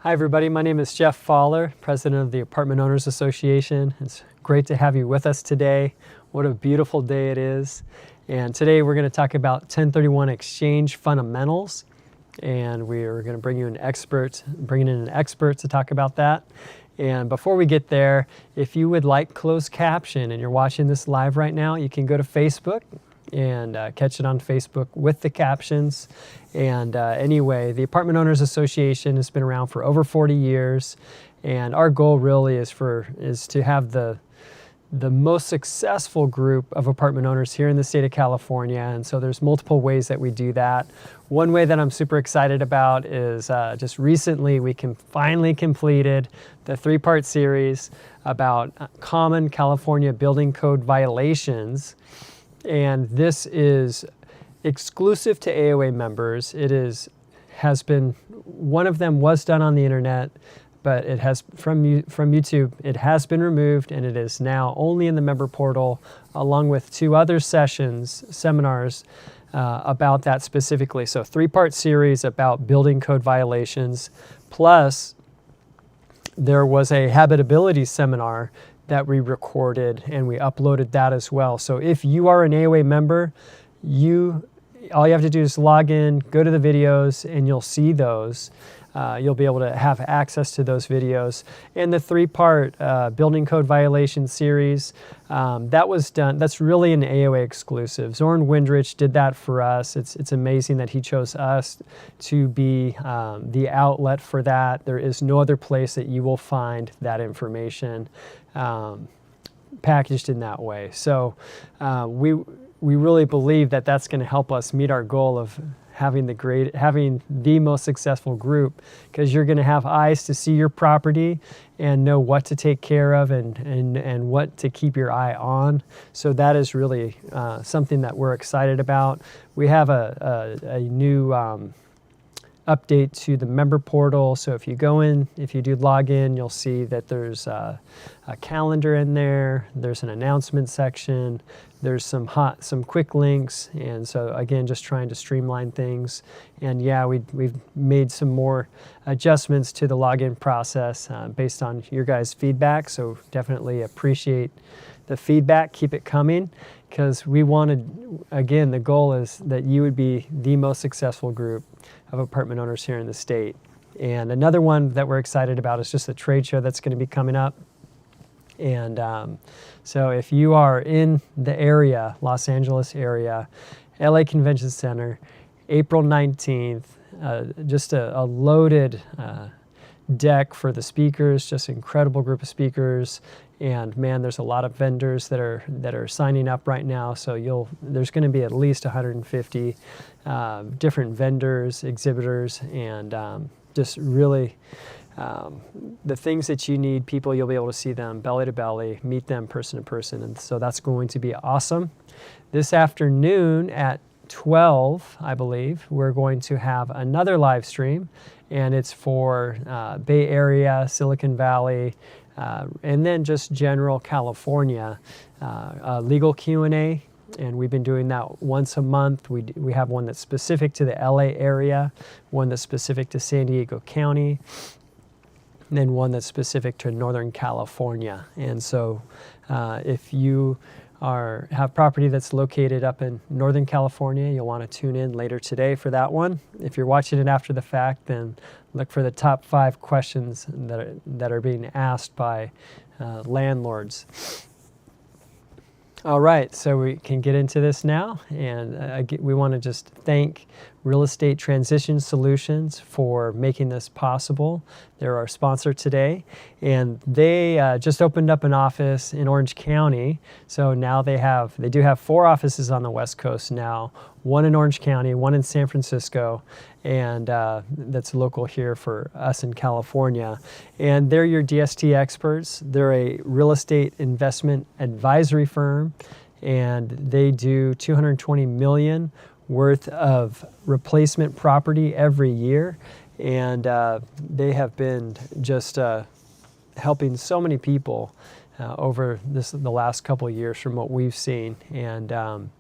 Hi everybody, my name is Jeff Fowler, President of the Apartment Owners Association. It's great to have you with us today. What a beautiful day it is. And today we're going to talk about 1031 exchange fundamentals. And we're going to bring in an expert to talk about that. And before we get there, if you would like closed caption and you're watching this live right now, you can go to Facebook and catch it on Facebook with the captions. And anyway, the Apartment Owners Association has been around for over 40 years, and our goal really is to have the most successful group of apartment owners here in the state of California. And so there's multiple ways that we do that. One way that I'm super excited about is just recently we finally completed the 3-part series about common California building code violations. And this is exclusive to AOA members. One of them was done on the internet, but it has from YouTube. It has been removed, and it is now only in the member portal, along with 2 other seminars about that specifically. So 3-part series about building code violations, plus there was a habitability seminar that we recorded, and we uploaded that as well. So if you are an AOA member, all you have to do is log in, go to the videos, and you'll see those. You'll be able to have access to those videos. And the 3-part building code violation series, that was done. That's really an AOA exclusive. Zorn Windrich did that for us. It's amazing that he chose us to be the outlet for that. There is no other place that you will find that information packaged in that way. So we really believe that that's going to help us meet our goal of having the most successful group, because you're going to have eyes to see your property and know what to take care of and what to keep your eye on. So that is really something that we're excited about. We have a new update to the member portal. So if you do log in, you'll see that there's a calendar in there. There's an announcement section. There's some quick links. And so again, just trying to streamline things. And yeah, we've made some more adjustments to the login process based on your guys' feedback. So definitely appreciate the feedback. Keep it coming, because again, the goal is that you would be the most successful group of apartment owners here in the state. And another one that we're excited about is just the trade show that's going to be coming up. And so if you are in the area, Los Angeles area, LA Convention Center, April 19th, just a loaded deck for the speakers, just an incredible group of speakers. And man, there's a lot of vendors that are signing up right now. So there's going to be at least 150 different vendors, exhibitors, and just really the things that you need. People, you'll be able to see them belly to belly, meet them person to person, and so that's going to be awesome. This afternoon at 12, I believe, we're going to have another live stream, and it's for Bay Area, Silicon Valley, and then just general California legal Q&A. And we've been doing that once a month. We have one that's specific to the LA area, one that's specific to San Diego County, and then one that's specific to Northern California. And so if you have property that's located up in Northern California, you'll want to tune in later today for that one. If you're watching it after the fact, then look for the top 5 questions that are being asked by landlords. All right, so we can get into this now, and we want to just thank Real Estate Transition Solutions for making this possible. They're our sponsor today, and they just opened up an office in Orange County. So now they do have 4 offices on the West Coast now, one in Orange County, one in San Francisco, and that's local here for us in California. And they're your DST experts. They're a real estate investment advisory firm, and they do $220 million worth of replacement property every year. And they have been just helping so many people over the last couple of years from what we've seen. And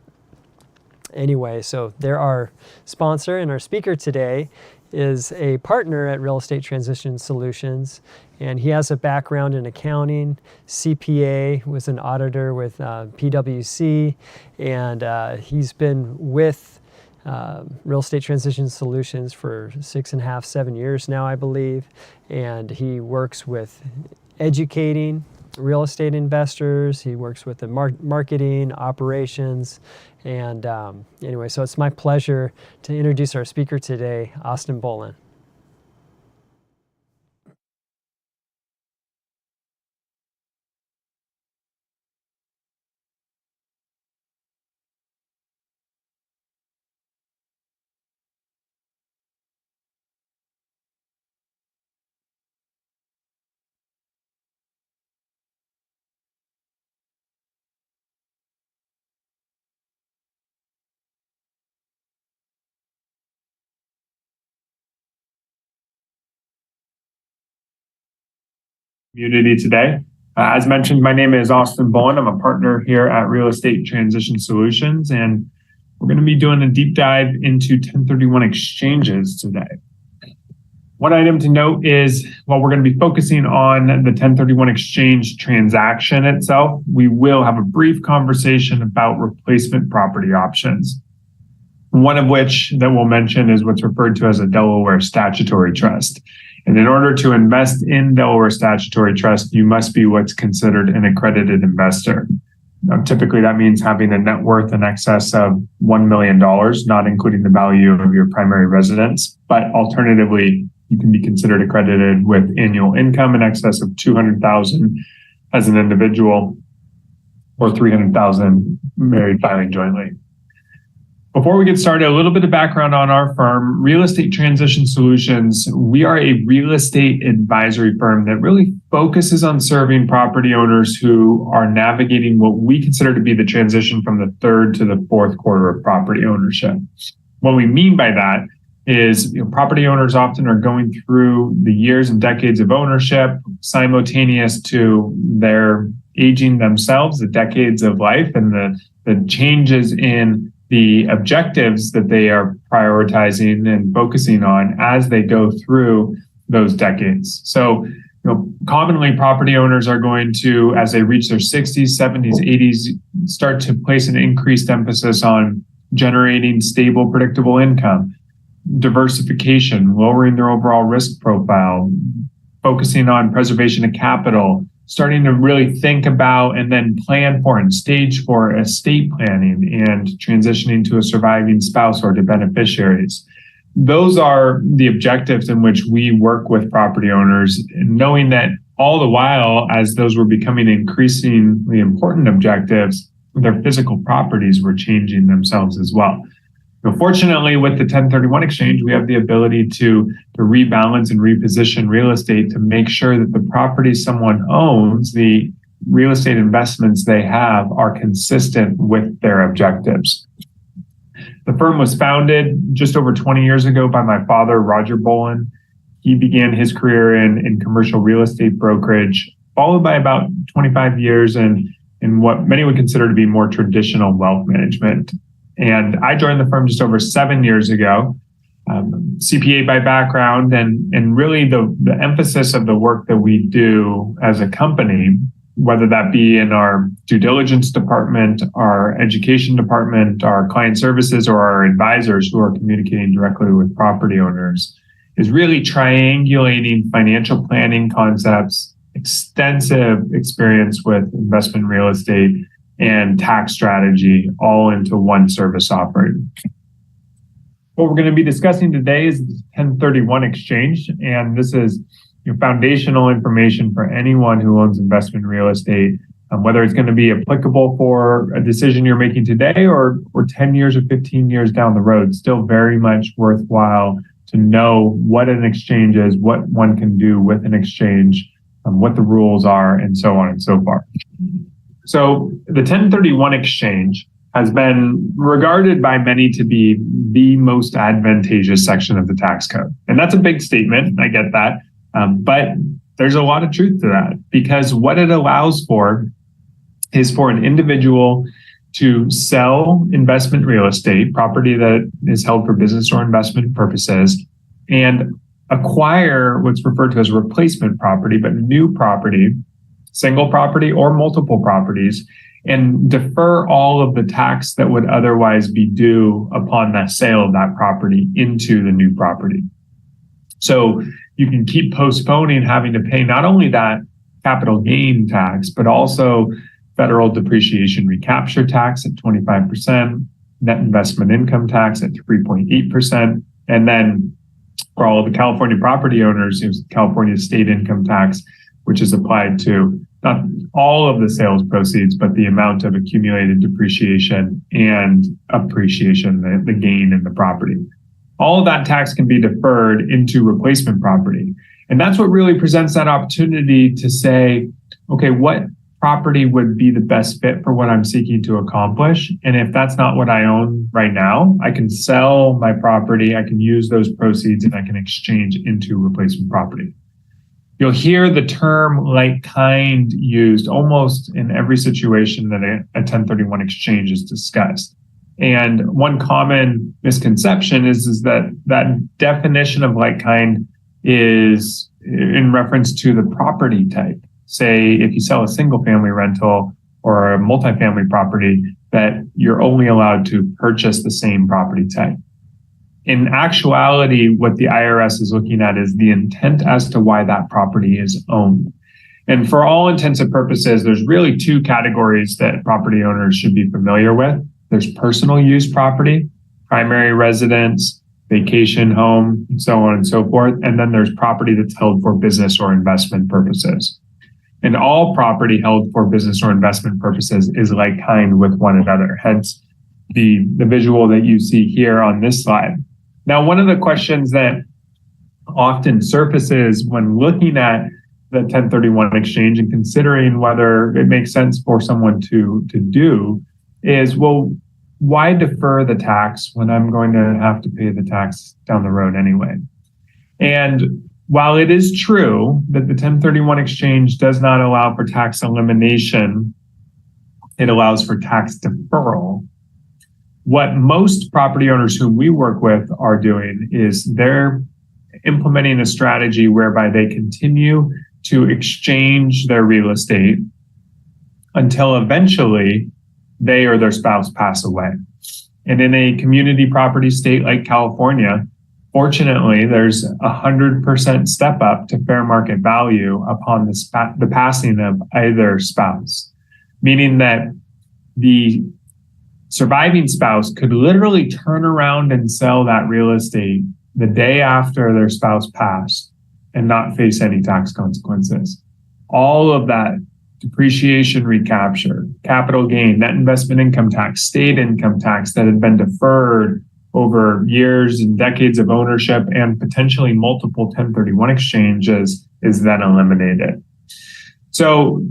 anyway, so they're our sponsor, and our speaker today is a partner at Real Estate Transition Solutions, and he has a background in accounting, CPA, was an auditor with PwC, and he's been with Real Estate Transition Solutions for 6.5, 7 years now, I believe, and he works with educating real estate investors. He works with the marketing, operations, and anyway, so it's my pleasure to introduce our speaker today, Austin Bowlin. Community today. As mentioned, my name is Austin Bowlin. I'm a partner here at Real Estate Transition Solutions, and we're going to be doing a deep dive into 1031 exchanges today. One item to note is, while we're going to be focusing on the 1031 exchange transaction itself, we will have a brief conversation about replacement property options. One of which that we'll mention is what's referred to as a Delaware statutory trust. And in order to invest in Delaware statutory trust, you must be what's considered an accredited investor. Now, typically, that means having a net worth in excess of $1 million, not including the value of your primary residence. But alternatively, you can be considered accredited with annual income in excess of $200,000 as an individual, or $300,000 married filing jointly. Before we get started, a little bit of background on our firm, Real Estate Transition Solutions. We are a real estate advisory firm that really focuses on serving property owners who are navigating what we consider to be the transition from the third to the fourth quarter of property ownership. What we mean by that is, property owners often are going through the years and decades of ownership simultaneous to their aging themselves, the decades of life, and the changes in the objectives that they are prioritizing and focusing on as they go through those decades. So, commonly property owners are going to, as they reach their 60s, 70s, 80s, start to place an increased emphasis on generating stable, predictable income, diversification, lowering their overall risk profile, focusing on preservation of capital, starting to really think about and then plan for and stage for estate planning and transitioning to a surviving spouse or to beneficiaries. Those are the objectives in which we work with property owners, knowing that all the while, as those were becoming increasingly important objectives, their physical properties were changing themselves as well. Fortunately, with the 1031 exchange, we have the ability to rebalance and reposition real estate to make sure that the property someone owns, the real estate investments they have, are consistent with their objectives. The firm was founded just over 20 years ago by my father, Roger Bowlin. He began his career in commercial real estate brokerage, followed by about 25 years in what many would consider to be more traditional wealth management. And I joined the firm just over 7 years ago, CPA by background, and really the emphasis of the work that we do as a company, whether that be in our due diligence department, our education department, our client services, or our advisors who are communicating directly with property owners, is really triangulating financial planning concepts, extensive experience with investment real estate, and tax strategy all into one service offering. What we're going to be discussing today is the 1031 exchange, and this is foundational information for anyone who owns investment real estate, whether it's going to be applicable for a decision you're making today or 10 years or 15 years down the road. Still very much worthwhile to know what an exchange is, what one can do with an exchange, what the rules are, and so on and so forth. So the 1031 exchange has been regarded by many to be the most advantageous section of the tax code. And that's a big statement, I get that. But there's a lot of truth to that, because what it allows for is for an individual to sell investment real estate, property that is held for business or investment purposes, and acquire what's referred to as replacement property, but new property, single property or multiple properties, and defer all of the tax that would otherwise be due upon the sale of that property into the new property. So you can keep postponing having to pay not only that capital gain tax, but also federal depreciation recapture tax at 25%, net investment income tax at 3.8%, and then for all of the California property owners, there's California state income tax, which is applied to not all of the sales proceeds, but the amount of accumulated depreciation and appreciation, the gain in the property. All of that tax can be deferred into replacement property. And that's what really presents that opportunity to say, okay, what property would be the best fit for what I'm seeking to accomplish? And if that's not what I own right now, I can sell my property, I can use those proceeds, and I can exchange into replacement property. You'll hear the term like kind used almost in every situation that a 1031 exchange is discussed. And one common misconception is that definition of like kind is in reference to the property type. Say, if you sell a single family rental or a multifamily property, that you're only allowed to purchase the same property type. In actuality, what the IRS is looking at is the intent as to why that property is owned. And for all intents and purposes, there's really two categories that property owners should be familiar with. There's personal use property, primary residence, vacation home, and so on and so forth. And then there's property that's held for business or investment purposes. And all property held for business or investment purposes is like kind with one another. Hence the visual that you see here on this slide. Now, one of the questions that often surfaces when looking at the 1031 exchange and considering whether it makes sense for someone to do is, well, why defer the tax when I'm going to have to pay the tax down the road anyway? And while it is true that the 1031 exchange does not allow for tax elimination, it allows for tax deferral. What most property owners whom we work with are doing is they're implementing a strategy whereby they continue to exchange their real estate until eventually they or their spouse pass away. And in a community property state like California, fortunately, there's 100% step up to fair market value upon the passing of either spouse, meaning that the surviving spouse could literally turn around and sell that real estate the day after their spouse passed and not face any tax consequences. All of that depreciation recapture, capital gain, net investment income tax, state income tax that had been deferred over years and decades of ownership and potentially multiple 1031 exchanges is then eliminated. So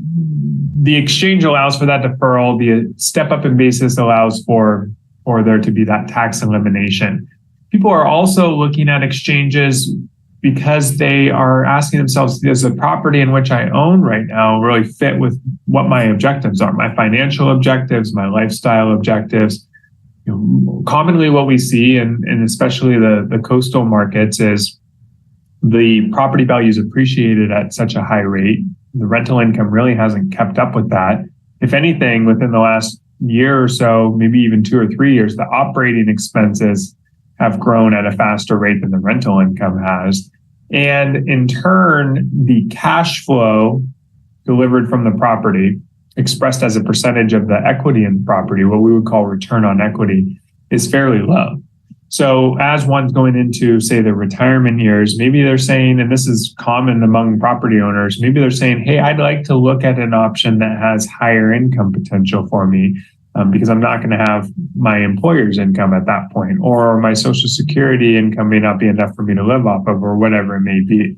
the exchange allows for that deferral. The step up in basis allows for there to be that tax elimination. People are also looking at exchanges because they are asking themselves, does the property in which I own right now really fit with what my objectives are, my financial objectives, my lifestyle objectives? Commonly what we see, and especially the coastal markets, is the property values appreciated at such a high rate. The rental income really hasn't kept up with that. If anything, within the last year or so, maybe even 2 or 3 years, the operating expenses have grown at a faster rate than the rental income has. And in turn, the cash flow delivered from the property, expressed as a percentage of the equity in the property, what we would call return on equity, is fairly low. So as one's going into, say, the retirement years, maybe they're saying, and this is common among property owners, maybe they're saying, hey, I'd like to look at an option that has higher income potential for me because I'm not going to have my employer's income at that point, or my Social Security income may not be enough for me to live off of, or whatever it may be.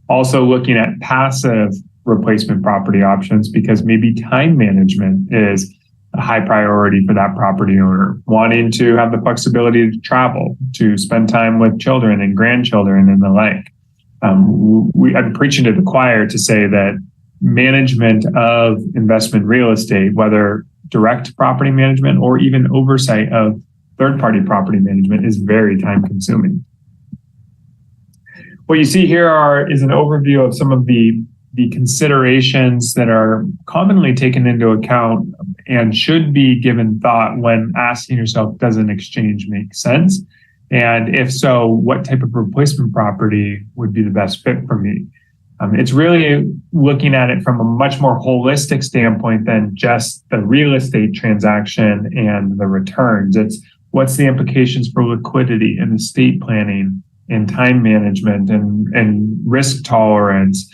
Also looking at passive replacement property options because maybe time management is a high priority for that property owner, wanting to have the flexibility to travel, to spend time with children and grandchildren and the like. I'm preaching to the choir to say that management of investment real estate, whether direct property management or even oversight of third-party property management, is very time consuming. What you see here is an overview of some of the considerations that are commonly taken into account and should be given thought when asking yourself, does an exchange make sense? And if so, what type of replacement property would be the best fit for me? It's really looking at it from a much more holistic standpoint than just the real estate transaction and the returns. It's what's the implications for liquidity and estate planning and time management and risk tolerance.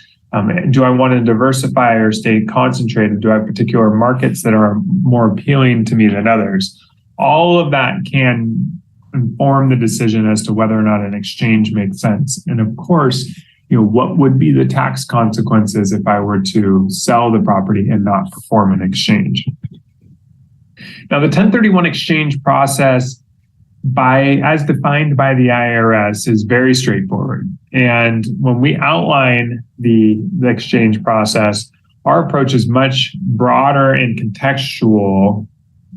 Do I want to diversify or stay concentrated? Do I have particular markets that are more appealing to me than others? All of that can inform the decision as to whether or not an exchange makes sense. And of course, what would be the tax consequences if I were to sell the property and not perform an exchange? Now, the 1031 exchange process, as defined by the IRS, is very straightforward. And when we outline the exchange process, our approach is much broader and contextual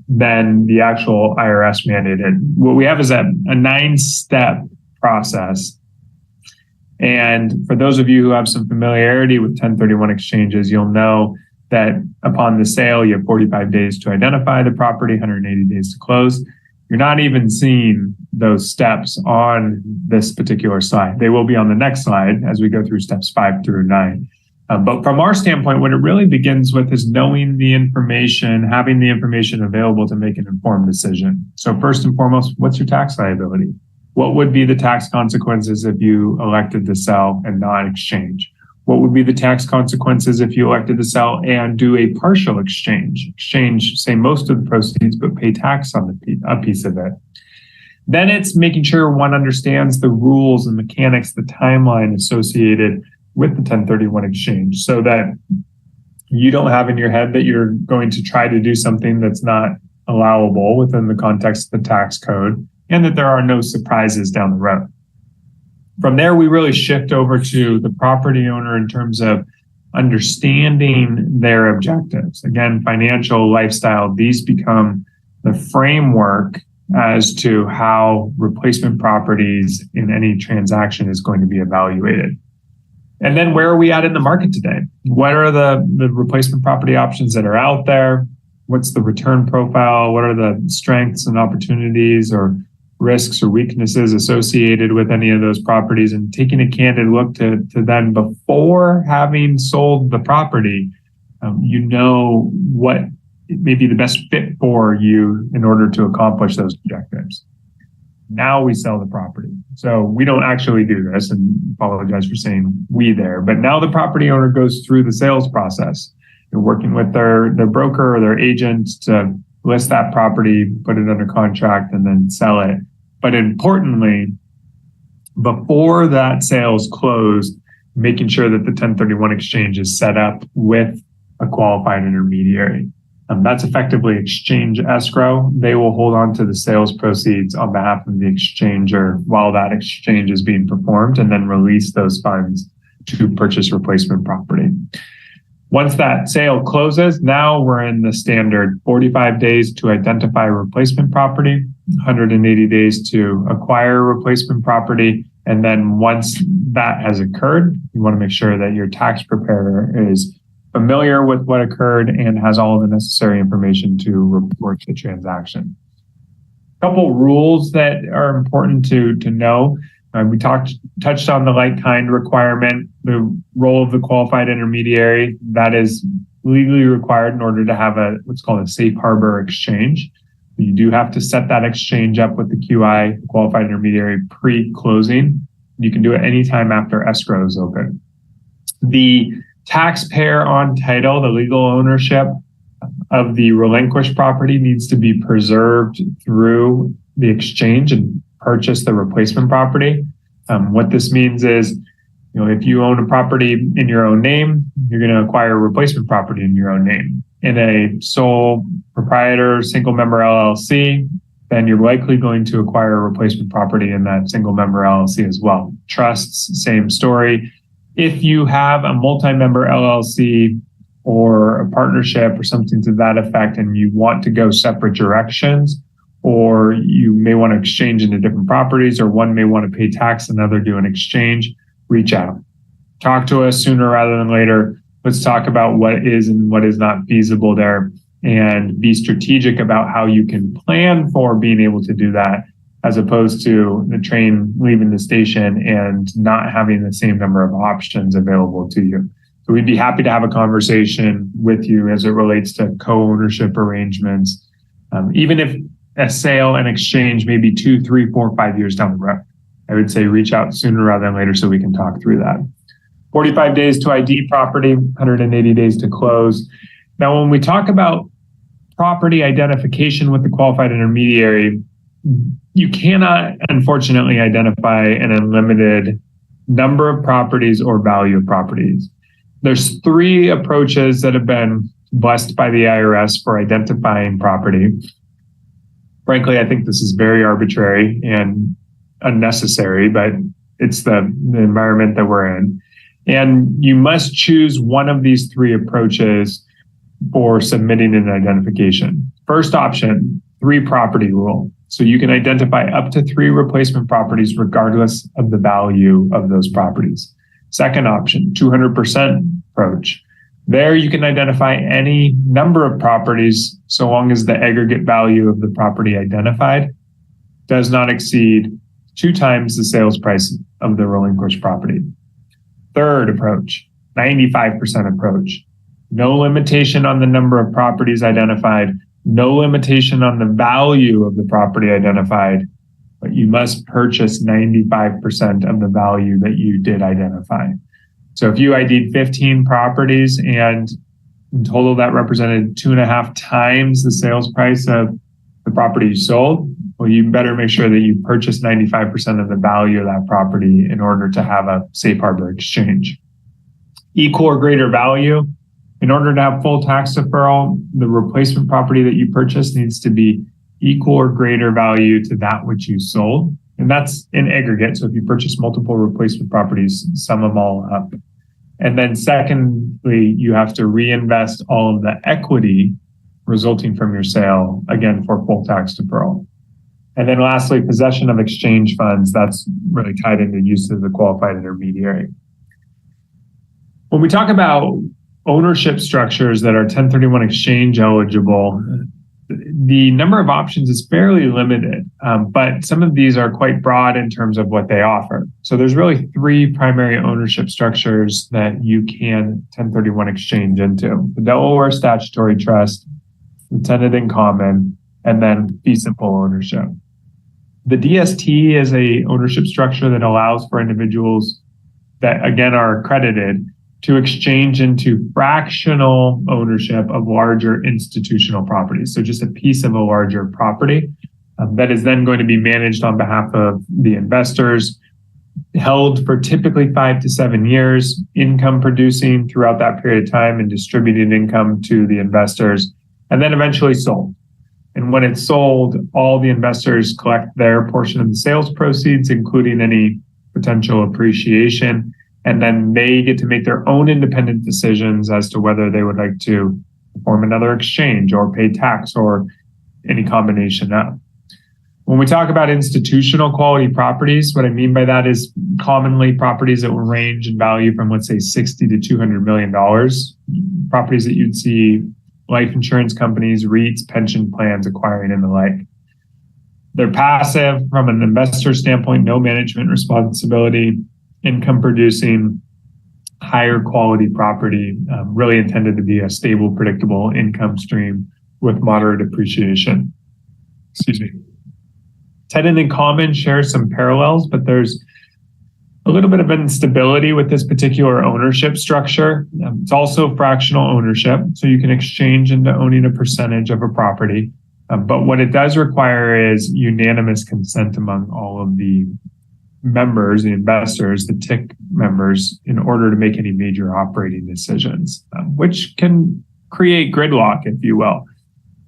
than the actual IRS mandated. What we have is a 9-step process. And for those of you who have some familiarity with 1031 exchanges, you'll know that upon the sale, you have 45 days to identify the property, 180 days to close. You're not even seeing those steps on this particular slide. They will be on the next slide as we go through steps 5 through 9. But from our standpoint, what it really begins with is knowing the information, having the information available to make an informed decision. So first and foremost, what's your tax liability? What would be the tax consequences if you elected to sell and not exchange? What would be the tax consequences if you elected to sell and do a partial exchange? Exchange, say, most of the proceeds, but pay tax on a piece of it. Then it's making sure one understands the rules and mechanics, the timeline associated with the 1031 exchange, so that you don't have in your head that you're going to try to do something that's not allowable within the context of the tax code, and that there are no surprises down the road. From there, we really shift over to the property owner in terms of understanding their objectives. Again, financial, lifestyle, these become the framework as to how replacement properties in any transaction is going to be evaluated. And then where are we at in the market today? What are the replacement property options that are out there? What's the return profile? What are the strengths and opportunities or risks or weaknesses associated with any of those properties? And taking a candid look to then, before having sold the property, what may be the best fit for you in order to accomplish those objectives. Now we sell the property. So we don't actually do this, and apologize for saying we there, but now the property owner goes through the sales process. They're working with their broker or their agent to list that property, put it under contract, and then sell it. But importantly, before that sale is closed, making sure that the 1031 exchange is set up with a qualified intermediary. That's effectively exchange escrow. They will hold on to the sales proceeds on behalf of the exchanger while that exchange is being performed, and then release those funds to purchase replacement property. Once that sale closes, now we're in the standard 45 days to identify replacement property, 180 days to acquire replacement property. And then once that has occurred, you want to make sure that your tax preparer is familiar with what occurred and has all of the necessary information to report the transaction. A couple rules that are important to know. We touched on the like kind requirement, the role of the qualified intermediary. That is legally required in order to have what's called a safe harbor exchange. You do have to set that exchange up with the QI, qualified intermediary, pre-closing. You can do it anytime after escrow is open. The taxpayer on title, the legal ownership of the relinquished property, needs to be preserved through the exchange and purchase the replacement property. What this means is, if you own a property in your own name, you're going to acquire a replacement property in your own name. In a sole proprietor, single member LLC, then you're likely going to acquire a replacement property in that single member LLC as well. Trusts, same story. If you have a multi-member LLC or a partnership or something to that effect, and you want to go separate directions, or you may want to exchange into different properties, or one may want to pay tax, another do an exchange, reach out. Talk to us sooner rather than later. Let's talk about what is and what is not feasible there, and be strategic about how you can plan for being able to do that, as opposed to the train leaving the station and not having the same number of options available to you. So we'd be happy to have a conversation with you as it relates to co-ownership arrangements, even if a sale and exchange may be 2, 3, 4, 5 years down the road. I would say reach out sooner rather than later so we can talk through that. 45 days to ID property, 180 days to close. Now, when we talk about property identification with the qualified intermediary, you cannot, unfortunately, identify an unlimited number of properties or value of properties. There's 3 approaches that have been blessed by the IRS for identifying property. Frankly, I think this is very arbitrary and unnecessary, but it's the environment that we're in. And you must choose one of these 3 approaches for submitting an identification. First option, 3 property rule. So you can identify up to 3 replacement properties regardless of the value of those properties. Second option, 200% approach. There you can identify any number of properties so long as the aggregate value of the property identified does not exceed 2 times the sales price of the relinquished property. Third approach, 95% approach. No limitation on the number of properties identified, no limitation on the value of the property identified, but you must purchase 95% of the value that you did identify. So if you ID'd 15 properties and in total that represented 2.5 times the sales price of the property you sold, well, you better make sure that you purchase 95% of the value of that property in order to have a safe harbor exchange. Equal or greater value. In order to have full tax deferral, the replacement property that you purchase needs to be equal or greater value to that which you sold. And that's in aggregate. So if you purchase multiple replacement properties, sum them all up. And then secondly, you have to reinvest all of the equity resulting from your sale, again, for full tax deferral. And then lastly, possession of exchange funds. That's really tied into use of the qualified intermediary. When we talk about ownership structures that are 1031 exchange eligible, the number of options is fairly limited, but some of these are quite broad in terms of what they offer. So there's really 3 primary ownership structures that you can 1031 exchange into: the Delaware Statutory Trust, the tenant in common, and then fee simple ownership. The DST is a ownership structure that allows for individuals that, again, are accredited to exchange into fractional ownership of larger institutional properties. So just a piece of a larger property that is then going to be managed on behalf of the investors, held for typically 5 to 7 years, income producing throughout that period of time and distributing income to the investors, and then eventually sold. And when it's sold, all the investors collect their portion of the sales proceeds, including any potential appreciation. And then they get to make their own independent decisions as to whether they would like to perform another exchange or pay tax or any combination of. When we talk about institutional quality properties, what I mean by that is commonly properties that will range in value from, let's say, $60 to $200 million. Properties that you'd see life insurance companies, REITs, pension plans acquiring and the like. They're passive from an investor standpoint, no management responsibility, income producing, higher quality property, really intended to be a stable, predictable income stream with moderate appreciation. Excuse me. Tenant in common shares some parallels, but there's a little bit of instability with this particular ownership structure. It's also fractional ownership, so you can exchange into owning a percentage of a property. But what it does require is unanimous consent among all of the members, the investors, the TIC members, in order to make any major operating decisions, which can create gridlock, if you will.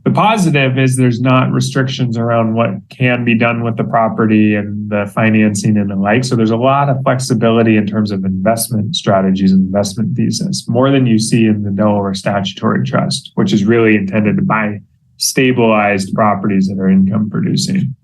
The positive is there's not restrictions around what can be done with the property and the financing and the like. So there's a lot of flexibility in terms of investment strategies and investment thesis, more than you see in the Delaware Statutory Trust, which is really intended to buy stabilized properties that are income producing.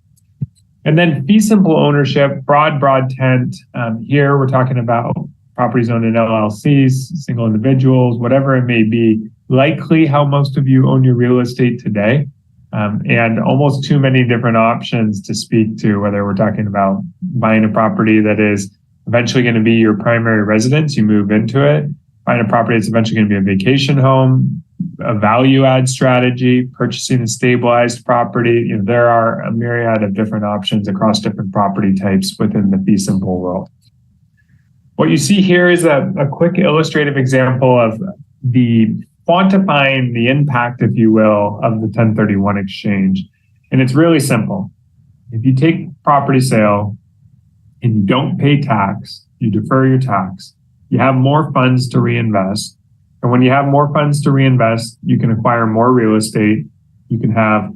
And then fee simple ownership, broad tent. Here we're talking about properties owned in LLCs, single individuals, whatever it may be, likely how most of you own your real estate today. And almost too many different options to speak to, whether we're talking about buying a property that is eventually going to be your primary residence, you move into it, buying a property that's eventually going to be a vacation home, a value add strategy, purchasing a stabilized property. There are a myriad of different options across different property types within the fee simple world. What you see here is a quick illustrative example of the quantifying the impact, if you will, of the 1031 exchange. And it's really simple. If you take property sale and you don't pay tax, you defer your tax, you have more funds to reinvest. And when you have more funds to reinvest, you can acquire more real estate, you can have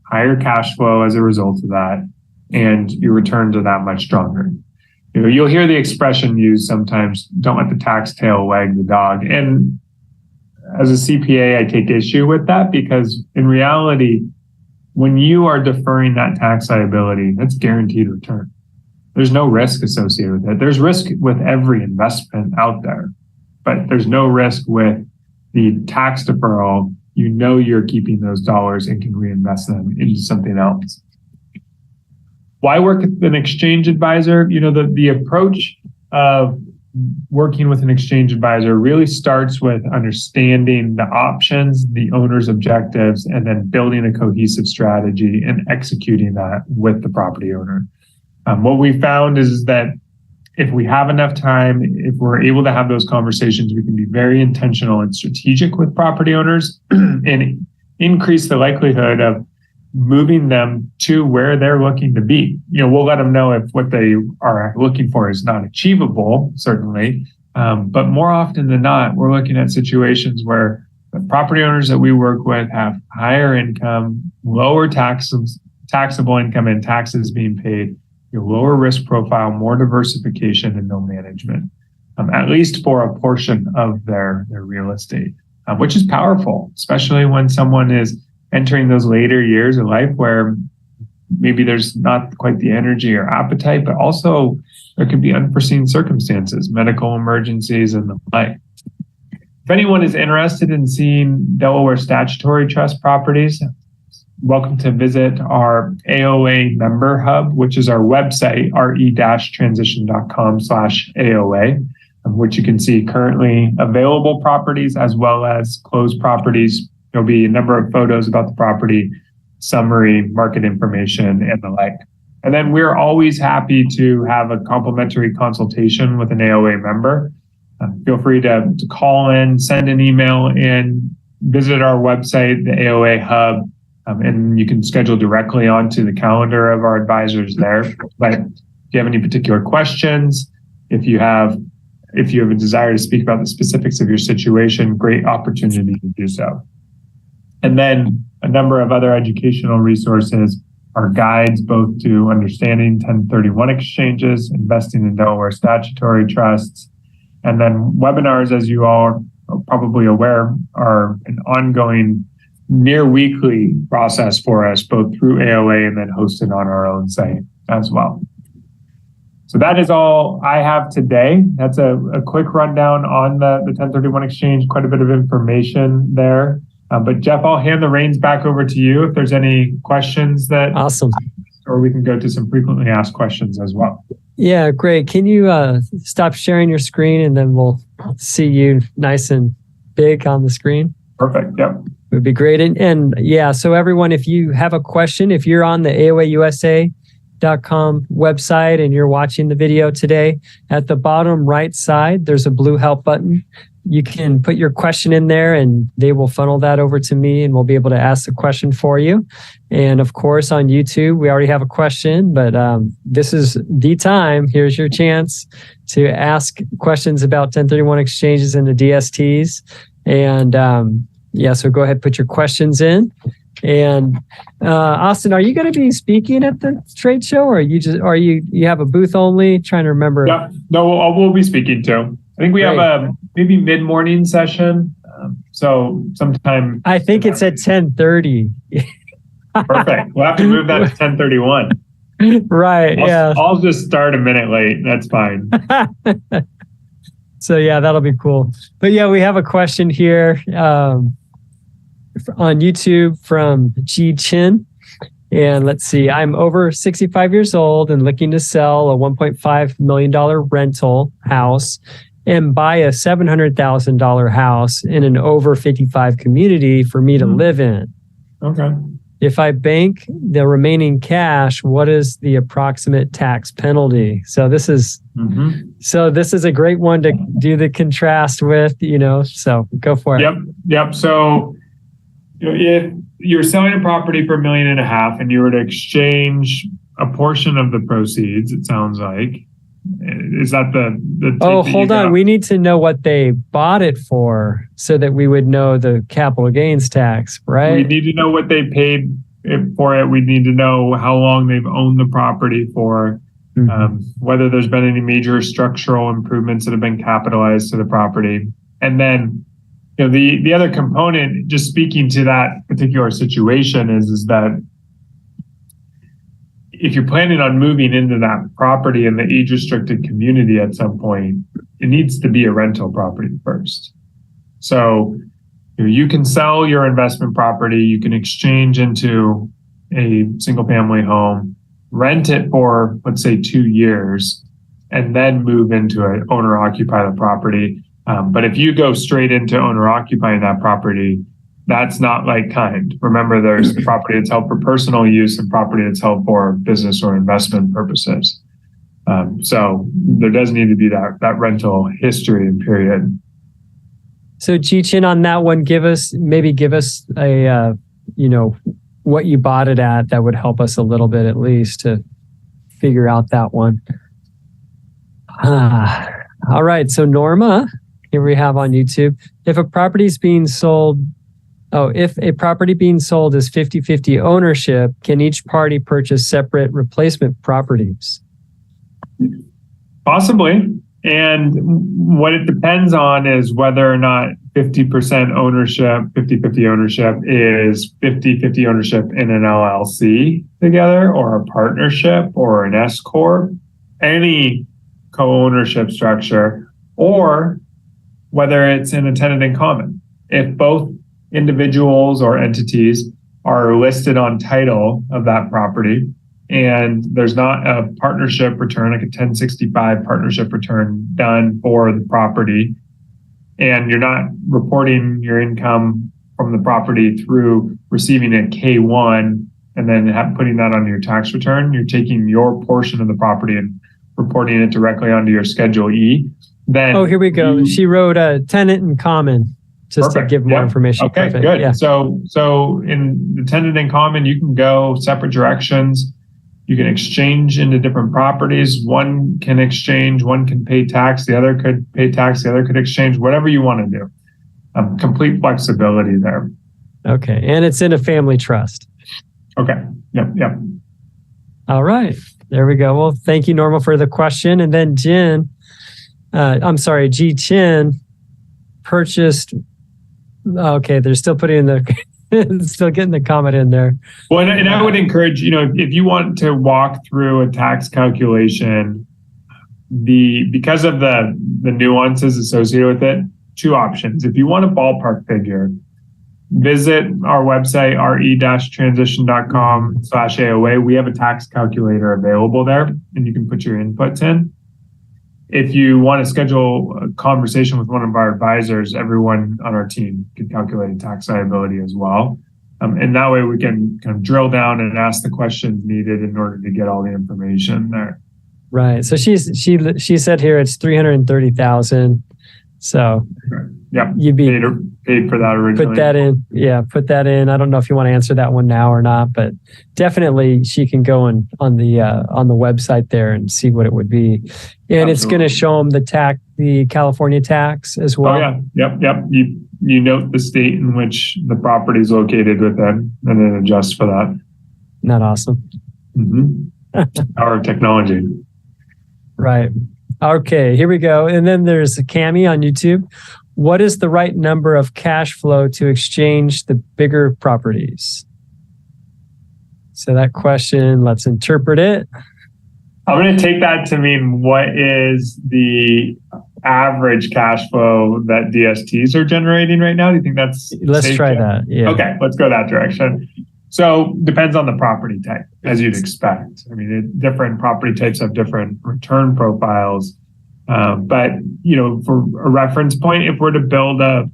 higher cash flow as a result of that, and your returns are that much stronger. You'll hear the expression used sometimes, don't let the tax tail wag the dog. And as a CPA, I take issue with that because in reality, when you are deferring that tax liability, that's guaranteed return. There's no risk associated with it. There's risk with every investment out there, but there's no risk with the tax deferral. You're keeping those dollars and can reinvest them into something else. Why work with an exchange advisor? The approach of working with an exchange advisor really starts with understanding the options, the owner's objectives, and then building a cohesive strategy and executing that with the property owner. What we found is that if we have enough time, if we're able to have those conversations, we can be very intentional and strategic with property owners and increase the likelihood of moving them to where they're looking to be. We'll let them know if what they are looking for is not achievable, certainly. But more often than not, we're looking at situations where the property owners that we work with have higher income, lower taxable income and taxes being paid, lower risk profile, more diversification, and no management, at least for a portion of their real estate, which is powerful, especially when someone is entering those later years of life where maybe there's not quite the energy or appetite, but also there could be unforeseen circumstances, medical emergencies, and the like. If anyone is interested in seeing Delaware statutory trust properties, welcome to visit our AOA member hub, which is our website, re-transition.com/AOA, which you can see currently available properties as well as closed properties. There'll be a number of photos about the property, summary, market information, and the like. And then we're always happy to have a complimentary consultation with an AOA member. Feel free to call in, send an email in, visit our website, the AOA Hub, and you can schedule directly onto the calendar of our advisors there. But if you have any particular questions, if you have a desire to speak about the specifics of your situation, great opportunity to do so. And then a number of other educational resources, our guides both to understanding 1031 exchanges, investing in Delaware statutory trusts, and then webinars, as you all are probably aware, are an ongoing near weekly process for us, both through AOA and then hosted on our own site as well. So that is all I have today. That's a quick rundown on the 1031 exchange, quite a bit of information there. But Jeff, I'll hand the reins back over to you if there's any questions that... Awesome. Or we can go to some frequently asked questions as well. Yeah, great. Can you stop sharing your screen and then we'll see you nice and big on the screen? Perfect. Yep. It would be great. And yeah, so everyone, if you have a question, if you're on the AOAUSA.com website and you're watching the video today, at the bottom right side, there's a blue help button. You can put your question in there and they will funnel that over to me and we'll be able to ask the question for you. And of course, on YouTube, we already have a question, but this is the time. Here's your chance to ask questions about 1031 exchanges and the DSTs. And so go ahead, put your questions in. And Austin, are you going to be speaking at the trade show, or you have a booth only? Trying to remember. Yeah, no, we'll be speaking too. I think we have a maybe mid-morning session. So sometime. I think it's at 10:30. Perfect. We'll have to move that to 10:31. Right. Yeah. I'll just start a minute late. That's fine. So yeah, that'll be cool. But yeah, we have a question here on YouTube from Ji Chin. And let's see, I'm over 65 years old and looking to sell a $1.5 million rental house and buy a $700,000 house in an over 55 community for me to live in. Okay. If I bank the remaining cash, what is the approximate tax penalty? So this is a great one to do the contrast with, so go for it. Yep. So if you're selling a property for $1.5 million and you were to exchange a portion of the proceeds, it sounds like, is that the Oh, hold on. We need to know what they bought it for so that we would know the capital gains tax, right? We need to know what they paid for it. We need to know how long they've owned the property for, whether there's been any major structural improvements that have been capitalized to the property. And then, the other component, just speaking to that particular situation, is that if you're planning on moving into that property in the age-restricted community at some point, it needs to be a rental property first. So you can sell your investment property, you can exchange into a single-family home, rent it for, let's say, 2 years, and then move into an owner-occupied property. But if you go straight into owner-occupying that property, that's not like kind. Remember, there's the property that's held for personal use and property that's held for business or investment purposes. So there does need to be that rental history and period. So Ji-Chin, on that one, give us a, what you bought it at. That would help us a little bit at least to figure out that one. All right. So Norma, here we have on YouTube, if a property is being sold, if a property being sold is 50-50 ownership, can each party purchase separate replacement properties? Possibly. And what it depends on is whether or not 50% ownership, 50-50 ownership is 50-50 ownership in an LLC together or a partnership or an S Corp, any co-ownership structure, or whether it's in a tenant in common. If both individuals or entities are listed on title of that property and there's not a partnership return, like a 1065 partnership return done for the property, and you're not reporting your income from the property through receiving a K1 and then putting that on your tax return, you're taking your portion of the property and reporting it directly onto your Schedule E. Then here we go. She wrote a tenant in common. Just Perfect. to give more information. Okay, Perfect. good. Yeah. So in the tenant in common, you can go separate directions. You can exchange into different properties. One can exchange, one can pay tax, the other could pay tax, the other could exchange, whatever you want to do. Complete flexibility there. Okay. And it's in a family trust. Okay. Yep. All right. There we go. Well, thank you, Norma, for the question. And then Ji Chin purchased. Okay, they're still putting in the, still getting the comment in there. Well, and I would encourage, if you want to walk through a tax calculation, because of the nuances associated with it, 2 options. If you want a ballpark figure, visit our website, re-transition.com/AOA. We have a tax calculator available there, and you can put your inputs in. If you want to schedule a conversation with one of our advisors, everyone on our team can calculate a tax liability as well. And that way we can kind of drill down and ask the questions needed in order to get all the information there. Right. So she said here it's $330,000. So yeah, you'd be paid for that originally. Put that in. Yeah, put that in. I don't know if you want to answer that one now or not, but definitely she can go on the website there and see what it would be, and Absolutely. It's going to show them the California tax as well. Oh yeah, yep. You note the state in which the property is located within, and then adjust for that. Not awesome. Our technology. Right. Okay, here we go. And then there's Cami on YouTube. What is the right number of cash flow to exchange the bigger properties? So that question, let's interpret it. I'm going to take that to mean what is the average cash flow that DSTs are generating right now? Do you think that's Let's safe, try Jeff? that. Yeah. Okay, let's go that direction. So depends on the property type, as you'd expect. I mean, different property types have different return profiles. But, for a reference point, if we're to build a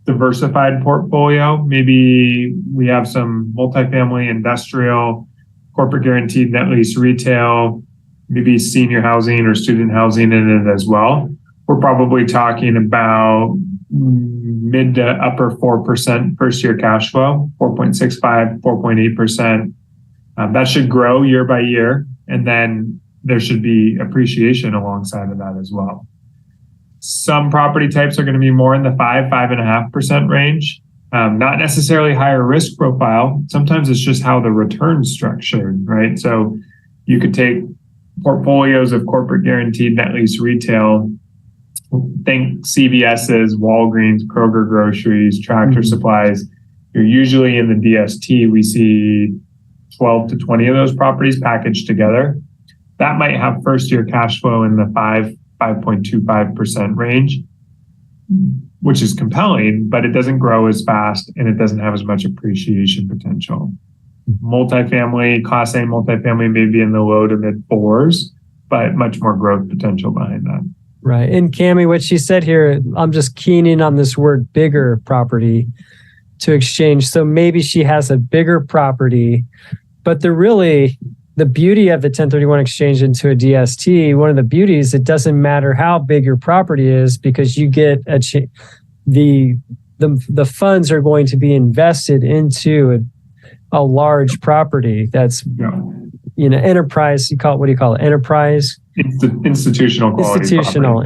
diversified portfolio, maybe we have some multifamily, industrial, corporate guaranteed net lease retail, maybe senior housing or student housing in it as well. We're probably talking about mid to upper 4% first year cash flow, 4.65, 4.8%. That should grow year by year. And then there should be appreciation alongside of that as well. Some property types are going to be more in the 5.5% range. Not necessarily higher risk profile. Sometimes it's just how the return's structured, right? So you could take portfolios of corporate guaranteed net lease retail, think CVS's, Walgreens, Kroger groceries, Tractor Supplies. You're usually in the DST, we see 12 to 20 of those properties packaged together. That might have first year cash flow in the 5.25% range, which is compelling, but it doesn't grow as fast and it doesn't have as much appreciation potential. Multifamily, Class A multifamily may be in the low to mid 4s, but much more growth potential behind that. Right. And Cammie, what she said here, I'm just keying in on this word bigger property to exchange. So maybe she has a bigger property, but the beauty of the 1031 exchange into a DST, one of the beauties, it doesn't matter how big your property is because you get the funds are going to be invested into a large property that's, enterprise. What do you call it? Enterprise? Institutional quality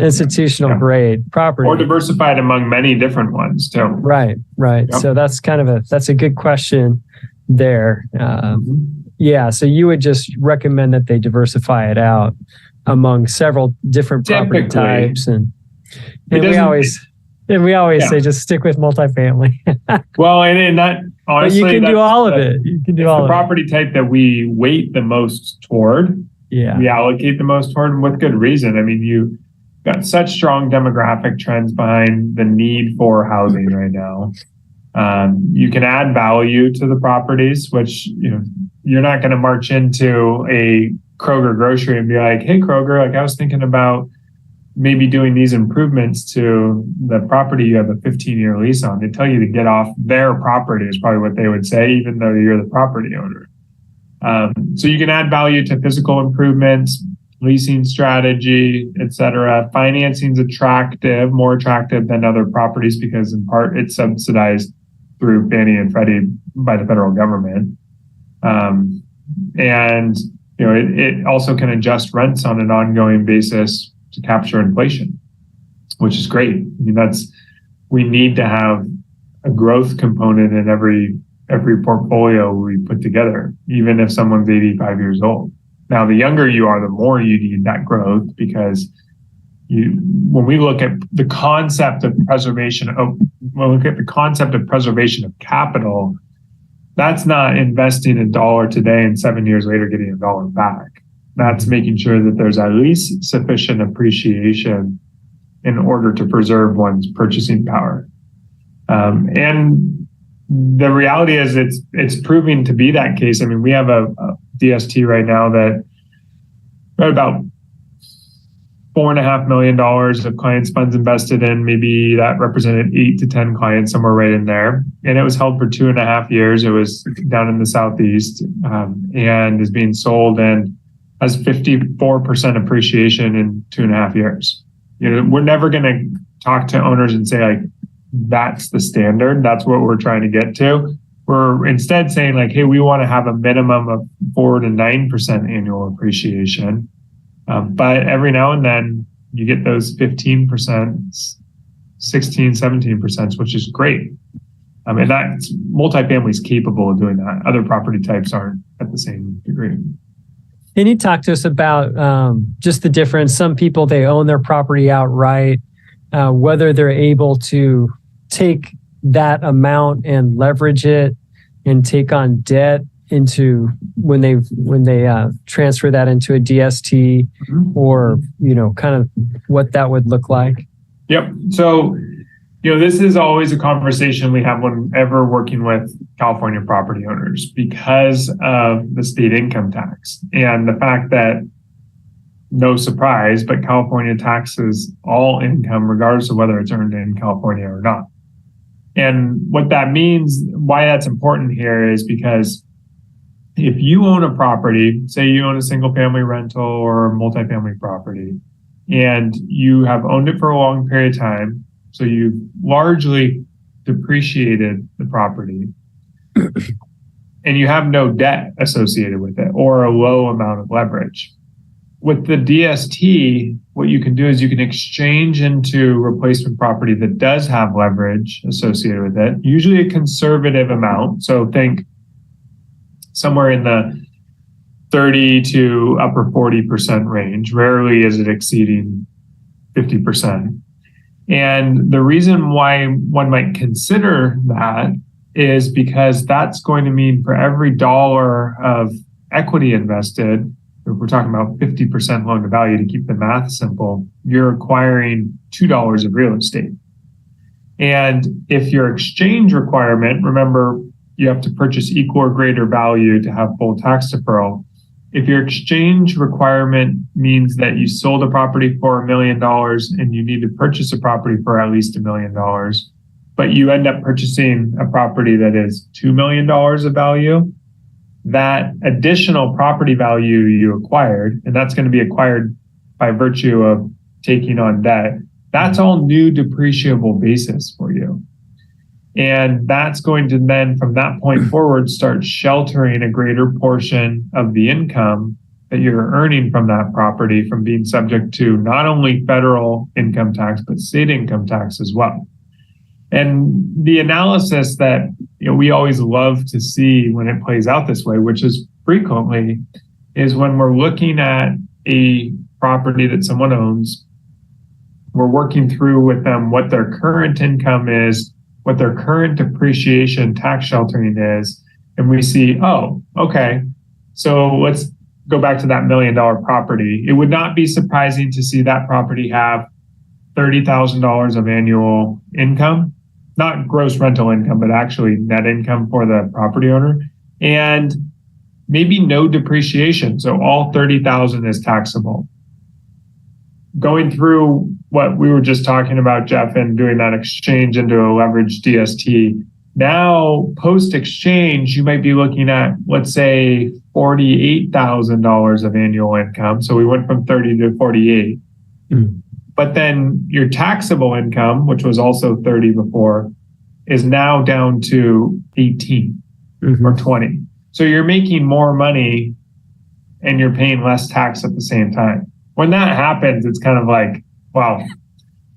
institutional grade property. Or diversified among many different ones too. Right. Yep. So that's that's a good question there. Yeah, so you would just recommend that they diversify it out among several different property types, and we always say just stick with multifamily. Well, and that honestly, but you can do all of it. You can do all of the property type that we weight the most toward. Yeah, we allocate the most toward, and with good reason. I mean, you got such strong demographic trends behind the need for housing right now. You can add value to the properties, which you're not going to march into a Kroger grocery and be like, hey, Kroger, I was thinking about maybe doing these improvements to the property you have a 15-year lease on. They tell you to get off their property is probably what they would say, even though you're the property owner. So you can add value to physical improvements, leasing strategy, et cetera. Financing's attractive, more attractive than other properties because in part it's subsidized through Fannie and Freddie by the federal government. And it also can adjust rents on an ongoing basis to capture inflation, which is great. I mean, we need to have a growth component in every portfolio we put together, even if someone's 85 years old. Now, the younger you are, the more you need that growth because when we look at the concept of preservation of capital, that's not investing $1 today and 7 years later getting $1 back. That's making sure that there's at least sufficient appreciation in order to preserve one's purchasing power. And the reality is it's proving to be that case. I mean, we have a DST right now that about $4.5 million of clients' funds invested in. Maybe that represented 8 to 10 clients, somewhere right in there. And it was held for 2.5 years. It was down in the Southeast and is being sold and has 54% appreciation in 2.5 years. We're never going to talk to owners and say that's the standard. That's what we're trying to get to. We're instead saying hey, we want to have a minimum of 4 to 9% annual appreciation. But every now and then you get those 15%, 16, 17%, which is great. And that's multifamily is capable of doing that. Other property types aren't at the same degree. Can you talk to us about just the difference? Some people, they own their property outright, whether they're able to take that amount and leverage it and take on debt into when they transfer that into a DST, or kind of what that would look like? Yep. So, this is always a conversation we have whenever working with California property owners because of the state income tax and the fact that, no surprise, but California taxes all income regardless of whether it's earned in California or not. And what that means, why that's important here, is because if you own a property, say you own a single family rental or multifamily property, and you have owned it for a long period of time, so you've largely depreciated the property, and you have no debt associated with it or a low amount of leverage. With the DST, what you can do is you can exchange into replacement property that does have leverage associated with it, usually a conservative amount. So think somewhere in the 30 to upper 40% range. Rarely is it exceeding 50%. And the reason why one might consider that is because that's going to mean for every dollar of equity invested, if we're talking about 50% loan to value to keep the math simple, you're acquiring $2 of real estate. And if your exchange requirement, remember, you have to purchase equal or greater value to have full tax deferral. If your exchange requirement means that you sold a property for $1 million and you need to purchase a property for at least $1 million, but you end up purchasing a property that is $2 million of value, that additional property value you acquired, and that's going to be acquired by virtue of taking on debt, that's all new depreciable basis for you. And that's going to then, from that point forward, start sheltering a greater portion of the income that you're earning from that property from being subject to not only federal income tax, but state income tax as well. And the analysis that we always love to see when it plays out this way, which is frequently, is when we're looking at a property that someone owns, we're working through with them what their current income is, what their current depreciation tax sheltering is, and we see, oh, okay, so let's go back to that $1 million property. It would not be surprising to see that property have $30,000 of annual income, not gross rental income, but actually net income for the property owner, and maybe no depreciation. So all $30,000 is taxable. Going through what we were just talking about, Jeff, and doing that exchange into a leveraged DST, now post-exchange, you might be looking at, let's say, $48,000 of annual income. So we went from 30 to 48. But then your taxable income, which was also 30 before, is now down to 18 or 20. So you're making more money and you're paying less tax at the same time. When that happens, it's kind of like, wow,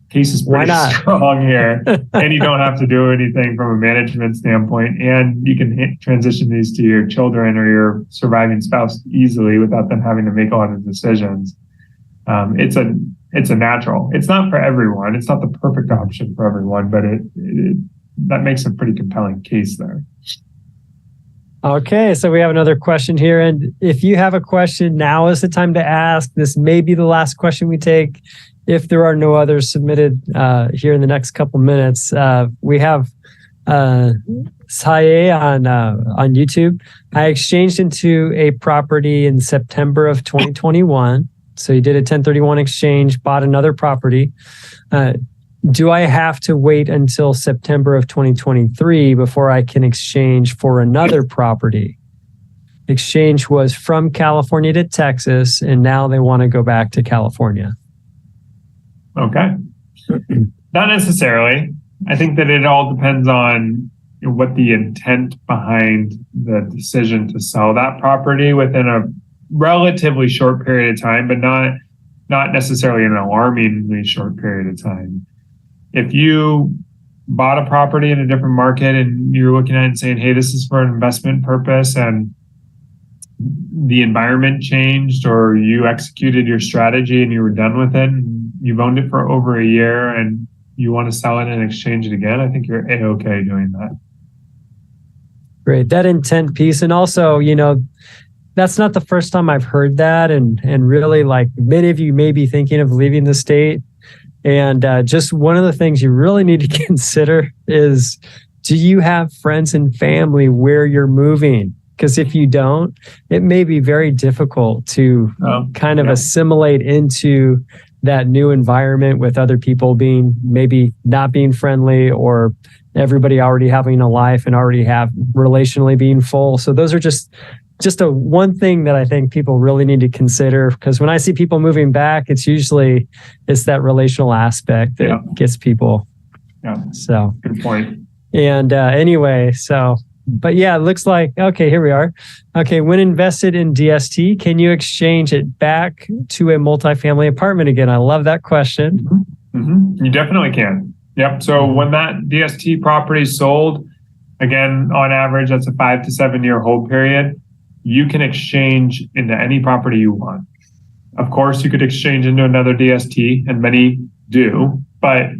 case is pretty strong here. And you don't have to do anything from a management standpoint. And you can transition these to your children or your surviving spouse easily without them having to make a lot of decisions. It's a natural. It's not for everyone. It's not the perfect option for everyone, but that makes a pretty compelling case there. Okay, so we have another question here. And if you have a question, now is the time to ask. This may be the last question we take. If there are no others submitted here in the next couple minutes, we have Saye on YouTube. I exchanged into a property in September of 2021. So you did a 1031 exchange, bought another property. Do I have to wait until September of 2023 before I can exchange for another property? Exchange was from California to Texas, and now they want to go back to California. Okay. Not necessarily. I think that it all depends on what the intent behind the decision to sell that property within a relatively short period of time, but not necessarily an alarmingly short period of time. If you bought a property in a different market and you're looking at it and saying, hey, this is for an investment purpose, and the environment changed or you executed your strategy and you were done with it and you've owned it for over a year and you want to sell it and exchange it again, I think you're A-okay doing that. Great. That intent piece. And also, that's not the first time I've heard that. And really, like, many of you may be thinking of leaving the state. And just one of the things you really need to consider is, do you have friends and family where you're moving? Because if you don't, it may be very difficult to kind of assimilate into that new environment with other people being maybe not being friendly, or everybody already having a life and already have relationally being full. So those are just a one thing that I think people really need to consider, because when I see people moving back, it's that relational aspect that gets people. Yeah. So good point. And but yeah, it looks like, okay, here we are. Okay, when invested in DST, can you exchange it back to a multifamily apartment again? I love that question. Mm-hmm. You definitely can. Yep. So when that DST property is sold, again, on average, that's a 5 to 7 year hold period. You can exchange into any property you want. Of course, you could exchange into another DST, and many do, but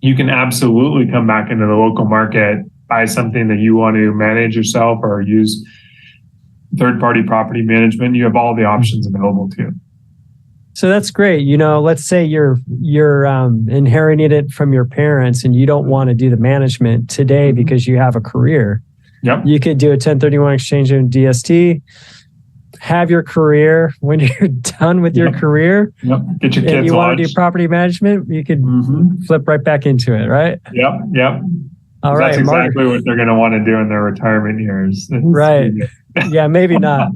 you can absolutely come back into the local market, buy something that you want to manage yourself or use third-party property management. You have all the options available to you. So that's great. Let's say you're inheriting it from your parents and you don't want to do the management today because you have a career. Yep. You could do a 1031 exchange in DST, have your career. When you're done with your career, Get your kids and you want to lunch. do property management, you could flip right back into it, right? Yep. All right, that's exactly what they're going to want to do in their retirement years. Right. Yeah, maybe not.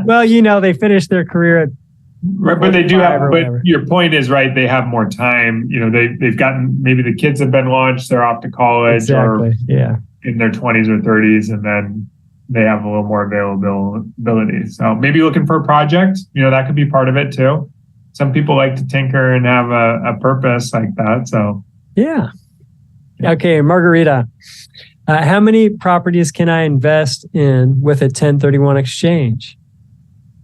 Well, they finish their career at but they do have. But your point is right. They have more time. They've gotten, maybe the kids have been launched. They're off to college, or in their 20s or 30s, and then they have a little more availability. So maybe looking for a project. That could be part of it too. Some people like to tinker and have a purpose like that. So yeah. Okay, Margarita. How many properties can I invest in with a 1031 exchange?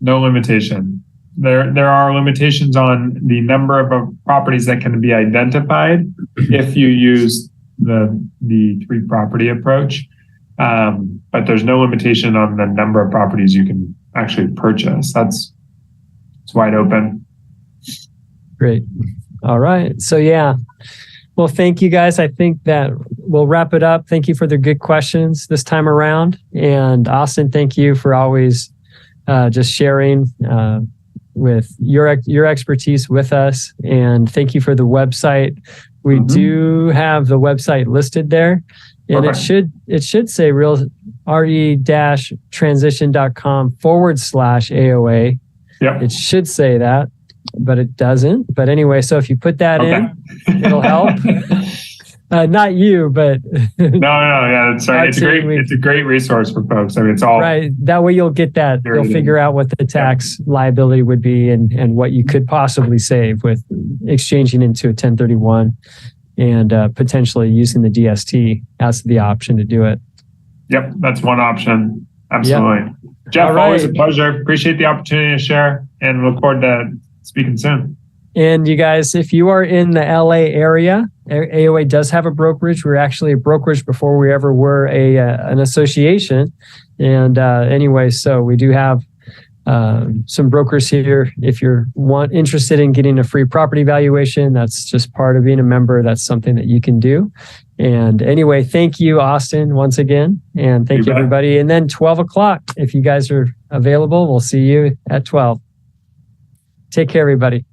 No limitation. There are limitations on the number of properties that can be identified if you use the 3-property approach. But there's no limitation on the number of properties you can actually purchase. It's wide open. Great. All right. So well, thank you guys. I think that we'll wrap it up. Thank you for the good questions this time around. And Austin, thank you for always just sharing with your expertise with us. And thank you for the website. We do have the website listed there. And it should say re-transition.com/AOA. Yep. It should say that, but it doesn't. But anyway, so if you put that in, it'll help. Not you, but yeah, that's right. It's a great resource for folks. I mean, it's all right. That way you'll get that. You'll figure out what the tax liability would be and what you could possibly save with exchanging into a 1031 and potentially using the DST as the option to do it. Yep, that's one option. Absolutely. Yep. Jeff, always a pleasure. Appreciate the opportunity to share and look forward to speaking soon. And you guys, if you are in the LA area, AOA does have a brokerage. We're actually a brokerage before we ever were an association. And anyway, so we do have some brokers here. If you're interested in getting a free property valuation, that's just part of being a member. That's something that you can do. And anyway, thank you, Austin, once again. And thank you, everybody. And then 12 o'clock, if you guys are available, we'll see you at 12. Take care, everybody.